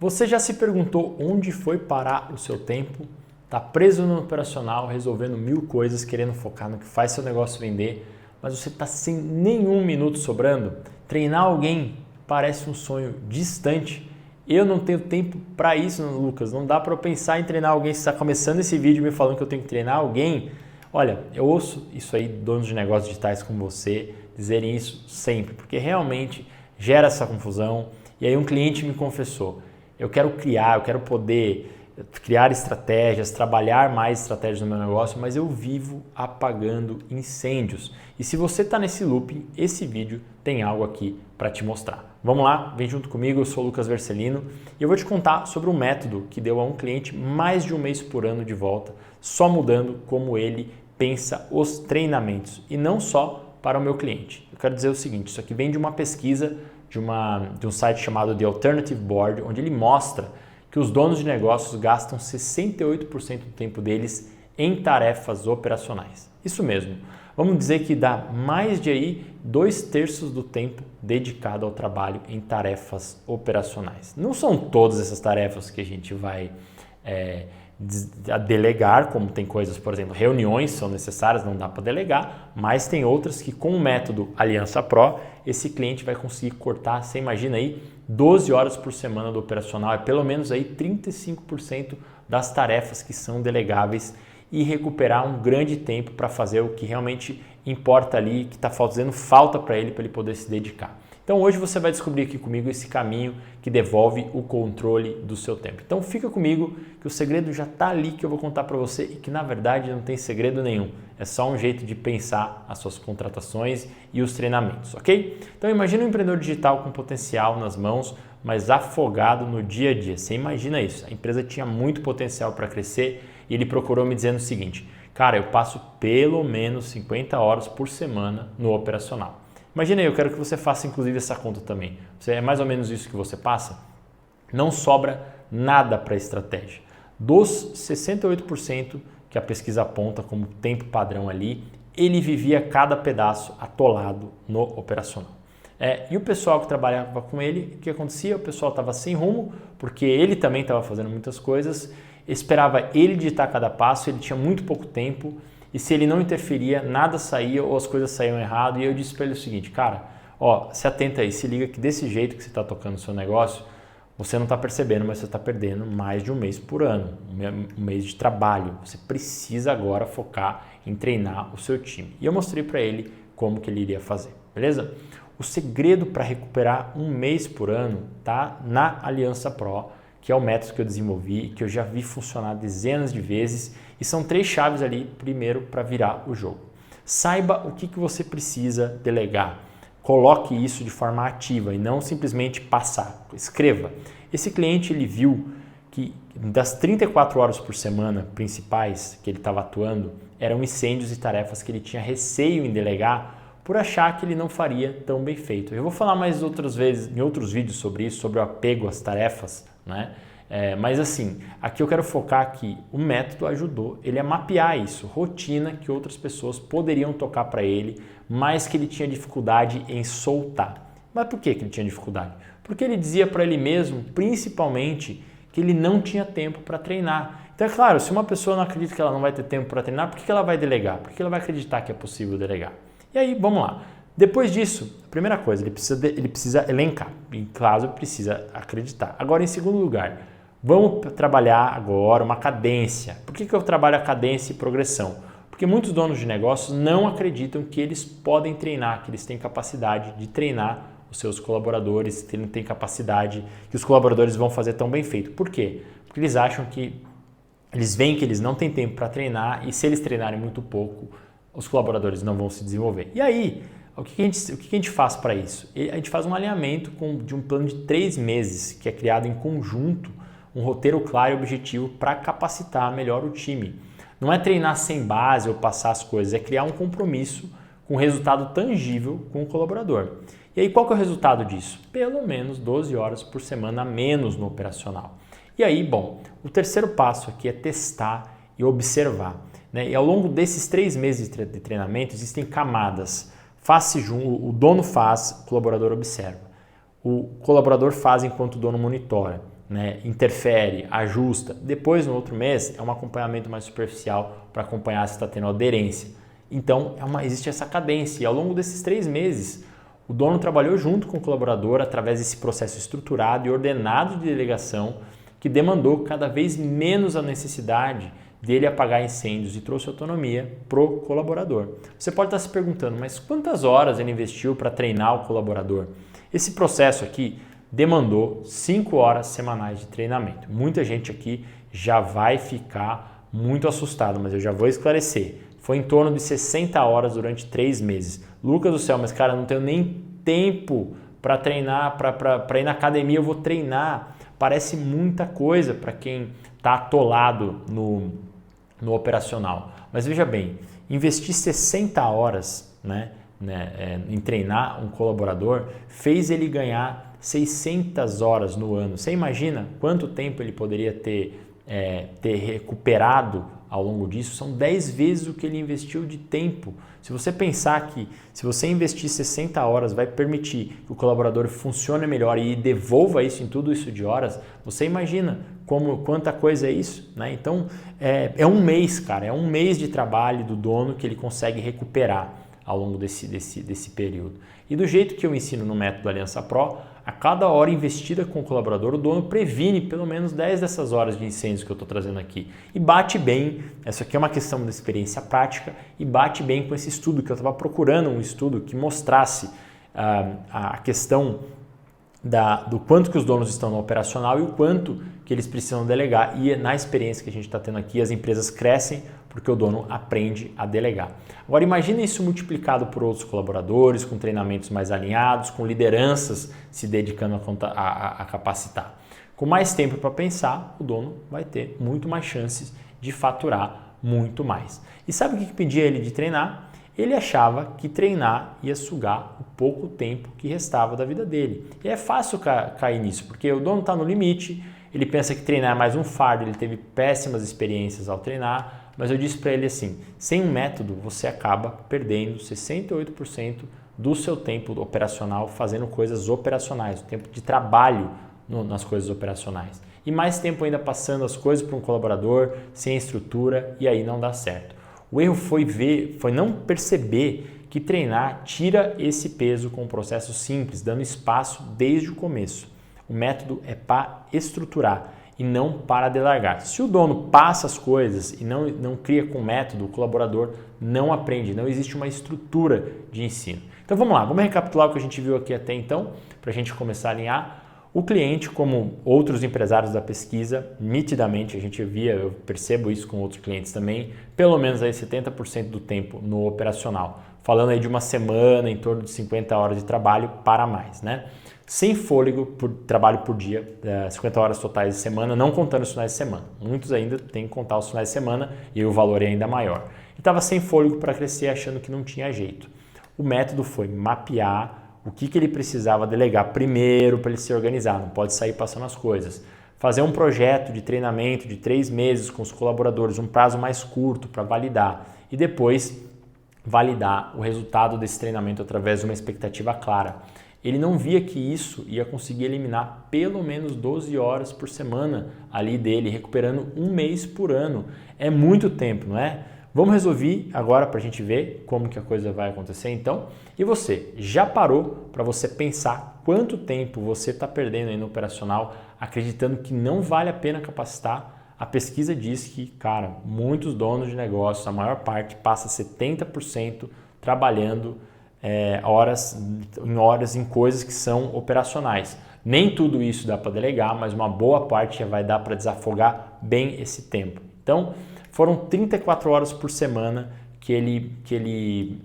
Você já se perguntou onde foi parar o seu tempo? Está preso no operacional, resolvendo 1000 coisas, querendo focar no que faz seu negócio vender, mas você está sem nenhum minuto sobrando? Treinar alguém parece um sonho distante. Eu não tenho tempo para isso, Lucas. Não dá para eu pensar em treinar alguém. Você está começando esse vídeo me falando que eu tenho que treinar alguém. Olha, eu ouço isso aí, donos de negócios digitais como você, dizerem isso sempre, porque realmente gera essa confusão. E aí um cliente me confessou, eu quero poder criar estratégias, trabalhar mais estratégias no meu negócio, mas eu vivo apagando incêndios. E se você está nesse loop, esse vídeo tem algo aqui para te mostrar. Vamos lá, vem junto comigo, eu sou o Lucas Vercelino e eu vou te contar sobre um método que deu a um cliente mais de um mês por ano de volta, só mudando como ele pensa os treinamentos e não só para o meu cliente. Eu quero dizer o seguinte, isso aqui vem de uma pesquisa de um site chamado The Alternative Board, onde ele mostra que os donos de negócios gastam 68% do tempo deles em tarefas operacionais. Isso mesmo, vamos dizer que dá mais de aí 2/3 do tempo dedicado ao trabalho em tarefas operacionais. Não são todas essas tarefas que a gente vai delegar, como tem coisas, por exemplo, reuniões são necessárias, não dá para delegar, mas tem outras que com o método Aliança Pro, esse cliente vai conseguir cortar, você imagina aí, 12 horas por semana do operacional, é pelo menos aí 35% das tarefas que são delegáveis e recuperar um grande tempo para fazer o que realmente importa ali, que está fazendo falta para ele poder se dedicar. Então hoje você vai descobrir aqui comigo esse caminho que devolve o controle do seu tempo. Então fica comigo que o segredo já está ali que eu vou contar para você e que na verdade não tem segredo nenhum. É só um jeito de pensar as suas contratações e os treinamentos, ok? Então imagina um empreendedor digital com potencial nas mãos, mas afogado no dia a dia. Você imagina isso, a empresa tinha muito potencial para crescer e ele procurou me dizendo o seguinte, cara, eu passo pelo menos 50 horas por semana no operacional. Imagina aí, eu quero que você faça inclusive essa conta também. É mais ou menos isso que você passa? Não sobra nada para a estratégia. Dos 68% que a pesquisa aponta como tempo padrão ali, ele vivia cada pedaço atolado no operacional. E o pessoal que trabalhava com ele, o que acontecia? O pessoal estava sem rumo, porque ele também estava fazendo muitas coisas, esperava ele digitar cada passo, ele tinha muito pouco tempo, e se ele não interferia, nada saía ou as coisas saíam errado. E eu disse para ele o seguinte, cara, se atenta aí, se liga que desse jeito que você está tocando o seu negócio, você não está percebendo, mas você está perdendo mais de um mês por ano, um mês de trabalho. Você precisa agora focar em treinar o seu time. E eu mostrei para ele como que ele iria fazer, beleza? O segredo para recuperar um mês por ano está na Aliança Pro, que é o método que eu desenvolvi, que eu já vi funcionar dezenas de vezes e são 3 chaves ali, primeiro, para virar o jogo. Saiba o que você precisa delegar, coloque isso de forma ativa e não simplesmente passar, escreva. Esse cliente ele viu que das 34 horas por semana principais que ele estava atuando, eram incêndios e tarefas que ele tinha receio em delegar por achar que ele não faria tão bem feito. Eu vou falar mais outras vezes, em outros vídeos sobre isso, sobre o apego às tarefas, né? Mas assim, aqui eu quero focar que o método ajudou ele a mapear isso, rotina que outras pessoas poderiam tocar para ele, mas que ele tinha dificuldade em soltar. Mas por que ele tinha dificuldade? Porque ele dizia para ele mesmo, principalmente, que ele não tinha tempo para treinar. Então é claro, se uma pessoa não acredita que ela não vai ter tempo para treinar, por que ela vai delegar? Por que ela vai acreditar que é possível delegar? E aí, vamos lá. Depois disso, a primeira coisa, ele precisa elencar, em caso precisa acreditar. Agora, em segundo lugar, vamos trabalhar agora uma cadência. Por que eu trabalho a cadência e progressão? Porque muitos donos de negócios não acreditam que eles podem treinar, que eles têm capacidade de treinar os seus colaboradores, que eles têm capacidade, que os colaboradores vão fazer tão bem feito. Por quê? Porque eles acham que, eles veem que eles não têm tempo para treinar e se eles treinarem muito pouco, os colaboradores não vão se desenvolver. E aí, o que a gente faz para isso? A gente faz um alinhamento de um plano de 3 meses, que é criado em conjunto, um roteiro claro e objetivo para capacitar melhor o time. Não é treinar sem base ou passar as coisas, é criar um compromisso com resultado tangível com o colaborador. E aí, qual que é o resultado disso? Pelo menos 12 horas por semana a menos no operacional. E aí, bom, o terceiro passo aqui é testar e observar. E ao longo desses 3 meses de treinamento existem camadas. O dono faz, o colaborador observa. O colaborador faz enquanto o dono monitora. né, interfere, ajusta. Depois, no outro mês, é um acompanhamento mais superficial para acompanhar se está tendo aderência. Então, existe essa cadência. E ao longo desses 3 meses, o dono trabalhou junto com o colaborador através desse processo estruturado e ordenado de delegação que demandou cada vez menos a necessidade dele apagar incêndios e trouxe autonomia para o colaborador. Você pode estar se perguntando, mas quantas horas ele investiu para treinar o colaborador? Esse processo aqui demandou 5 horas semanais de treinamento. Muita gente aqui já vai ficar muito assustado, mas eu já vou esclarecer. Foi em torno de 60 horas durante 3 meses. Lucas do céu, mas cara, eu não tenho nem tempo para treinar, para ir na academia, eu vou treinar. Parece muita coisa para quem está atolado no operacional. Mas veja bem, investir 60 horas em treinar um colaborador fez ele ganhar 600 horas no ano. Você imagina quanto tempo ele poderia ter recuperado ao longo disso? São 10 vezes o que ele investiu de tempo. Se você pensar que se você investir 60 horas vai permitir que o colaborador funcione melhor e devolva isso em tudo isso de horas, você imagina quanta coisa é isso, né? Então, é um mês, cara, é um mês de trabalho do dono que ele consegue recuperar ao longo desse período. E do jeito que eu ensino no método Aliança Pro, a cada hora investida com o colaborador, o dono previne pelo menos 10 dessas horas de incêndios que eu estou trazendo aqui. E bate bem, essa aqui é uma questão da experiência prática, e bate bem com esse estudo que eu estava procurando, um estudo que mostrasse a questão do quanto que os donos estão no operacional e o quanto que eles precisam delegar. E na experiência que a gente está tendo aqui, as empresas crescem porque o dono aprende a delegar. Agora imagine isso multiplicado por outros colaboradores, com treinamentos mais alinhados, com lideranças se dedicando a capacitar. Com mais tempo para pensar, o dono vai ter muito mais chances de faturar muito mais. E sabe o que pedia ele de treinar? Ele achava que treinar ia sugar o pouco tempo que restava da vida dele. E é fácil cair nisso, porque o dono está no limite, ele pensa que treinar é mais um fardo, ele teve péssimas experiências ao treinar, mas eu disse para ele assim, sem um método você acaba perdendo 68% do seu tempo operacional fazendo coisas operacionais, o tempo de trabalho nas coisas operacionais. E mais tempo ainda passando as coisas para um colaborador, sem estrutura, e aí não dá certo. O erro foi não perceber que treinar tira esse peso com um processo simples, dando espaço desde o começo. O método é para estruturar e não para delargar. Se o dono passa as coisas e não cria com método, o colaborador não aprende, não existe uma estrutura de ensino. Então vamos lá, vamos recapitular o que a gente viu aqui até então, para a gente começar a alinhar. O cliente, como outros empresários da pesquisa, nitidamente a gente via, eu percebo isso com outros clientes também, pelo menos aí 70% do tempo no operacional. Falando aí de uma semana, em torno de 50 horas de trabalho para mais, né? Sem fôlego por trabalho por dia, 50 horas totais de semana, não contando os finais de semana. Muitos ainda têm que contar os finais de semana e o valor é ainda maior. E estava sem fôlego para crescer, achando que não tinha jeito. O método foi mapear o que ele precisava delegar primeiro para ele se organizar, não pode sair passando as coisas. Fazer um projeto de treinamento de 3 meses com os colaboradores, um prazo mais curto para validar e depois validar o resultado desse treinamento através de uma expectativa clara. Ele não via que isso ia conseguir eliminar pelo menos 12 horas por semana ali dele, recuperando 1 mês por ano. É muito tempo, não é? Vamos resolver agora para a gente ver como que a coisa vai acontecer então. E você, já parou para você pensar quanto tempo você está perdendo aí no operacional, acreditando que não vale a pena capacitar? A pesquisa diz que, cara, muitos donos de negócios, a maior parte, passa 70% trabalhando horas em coisas que são operacionais. Nem tudo isso dá para delegar, mas uma boa parte já vai dar para desafogar bem esse tempo. Então, foram 34 horas por semana que ele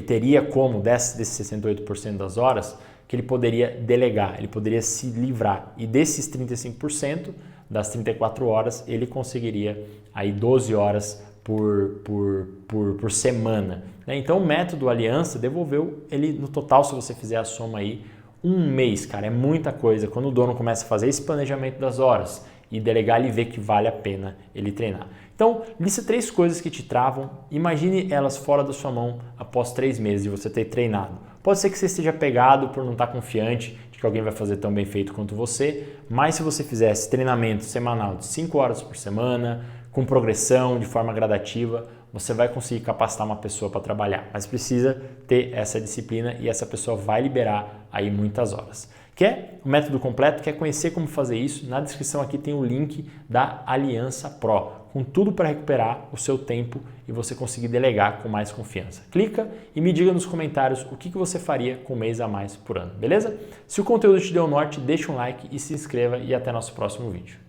teria como, desses 68% das horas, que ele poderia delegar, ele poderia se livrar. E desses 35%, das 34 horas, ele conseguiria aí 12 horas por semana. Então o método Aliança devolveu ele no total, se você fizer a soma aí, 1 mês, cara, é muita coisa. Quando o dono começa a fazer esse planejamento das horas e delegar, ele vê que vale a pena ele treinar. Então, lista 3 coisas que te travam, imagine elas fora da sua mão após 3 meses de você ter treinado. Pode ser que você esteja pegado por não estar confiante de que alguém vai fazer tão bem feito quanto você, mas se você fizesse treinamento semanal de 5 horas por semana, com progressão, de forma gradativa, você vai conseguir capacitar uma pessoa para trabalhar, mas precisa ter essa disciplina e essa pessoa vai liberar aí muitas horas. Quer o método completo? Quer conhecer como fazer isso? Na descrição aqui tem o link da Aliança Pro, com tudo para recuperar o seu tempo e você conseguir delegar com mais confiança. Clica e me diga nos comentários o que você faria com um mês a mais por ano, beleza? Se o conteúdo te deu norte, deixa um like e se inscreva e até nosso próximo vídeo.